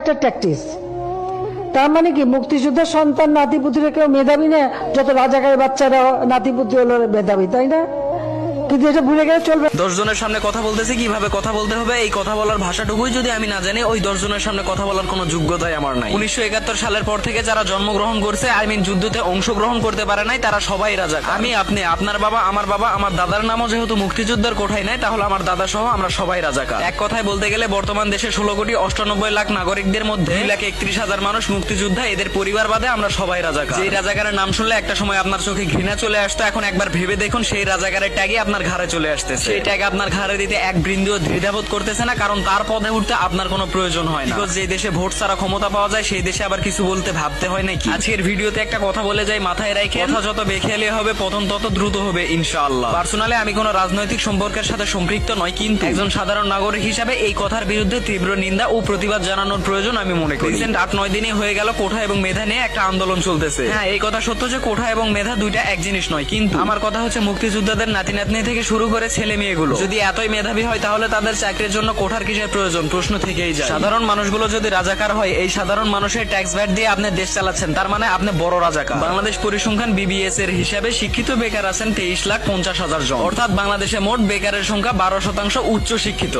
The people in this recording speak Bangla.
একটা ট্যাকটিস। তার মানে কি মুক্তিযোদ্ধার সন্তান নাতিপুতিরা কেউ মেধাবী না, যত রাজাকারের বাচ্চারা নাতিপুতি হলো মেধাবী, তাই না? কিন্তু এটা ভুলে গেলে চলবে। 10 জনের সামনে কথা বলতেছি, কিভাবে কথা বলতে হবে এই কথা বলার ভাষাটুকুই যদি আমি না জানি, ওই 10 জনের সামনে কথা বলার কোনো যোগ্যতাই আমার নাই। 1971 সালের পর থেকে যারা জন্মগ্রহণ করছে, যুদ্ধতে অংশগ্রহণ করতে পারে নাই, তারা সবাই রাজাকার। আমি, আপনি, আপনার বাবা, আমার দাদার নামও যেহেতু মুক্তিযোদ্ধার কোঠায় নাই, তাহলে আমার দাদা সহ আমরা সবাই রাজাকার। এক কথায় বলতে গেলে বর্তমান দেশে 16,98,00,000 নাগরিকদের মধ্যে 2,31,000 মানুষ মুক্তিযোদ্ধা, এদের পরিবার বাদে আমরা সবাই রাজাকার। যেই রাজাকারের নাম শুনলে একটা সময় আপনার চোখে ঘৃণা চলে আসতো, এখন একবার ভেবে দেখুন সেই রাজাকারের ট্যাগে আপনার ঘাড়ে চলে আসতেছে। সেই ট্যাগ আপনার ঘাড়ে দিতে এক বিন্দুও দ্বিধাবোধ করতেছে না, কারণ তার পদে উঠতে আপনার কোনো প্রয়োজন হয় না। যে দেশে ভোট ছাড়া ক্ষমতা পাওয়া যায়, সেই দেশে আবার কিছু বলতে ভাবতে হয় নাকি? আজকের ভিডিওতে একটা কথা বলে যাই, মাথায় রাখে, কথা যত বেখেয়ালি হবে পতন তত দ্রুত হবে ইনশাআল্লাহ। পার্সোনালি আমি কোনো রাজনৈতিক সম্পর্কের সাথে সম্পৃক্ত নয়, কিন্তু একজন সাধারণ নাগরিক হিসাবে এই কথার বিরুদ্ধে তীব্র নিন্দা ও প্রতিবাদ জানানোর প্রয়োজন আমি মনে করি। রিসেন্ট 8-9 দিনই হয়ে গেল কোঠা এবং মেধা নিয়ে একটা আন্দোলন চলতেছে। হ্যাঁ, এই কথা সত্য যে কোঠা এবং মেধা দুইটা এক জিনিস নয়, কিন্তু আমার কথা হচ্ছে মুক্তিযোদ্ধাদের নাতি নাতনি থেকে শুরু করে ছেলে মেয়েগুলো যদি এতই মেধাবী হয়, তাহলে তাদের চাকরির জন্য কোঠার কিসের প্রয়োজন? প্রশ্ন থেকেই যায়। সাধারণ মানুষগুলো যদি রাজাকার হয়, এই সাধারণ মানুষের ট্যাক্স ভ্যাট দিয়ে আপনি দেশ চালাচ্ছেন, তার মানে আপনি বড় রাজাকার। বাংলাদেশ পরিসংখ্যান BBS এর হিসাবে শিক্ষিত বেকার আছেন 23,50,000 জন, অর্থাৎ বাংলাদেশে মোট বেকারের সংখ্যা 12% উচ্চ শিক্ষিত।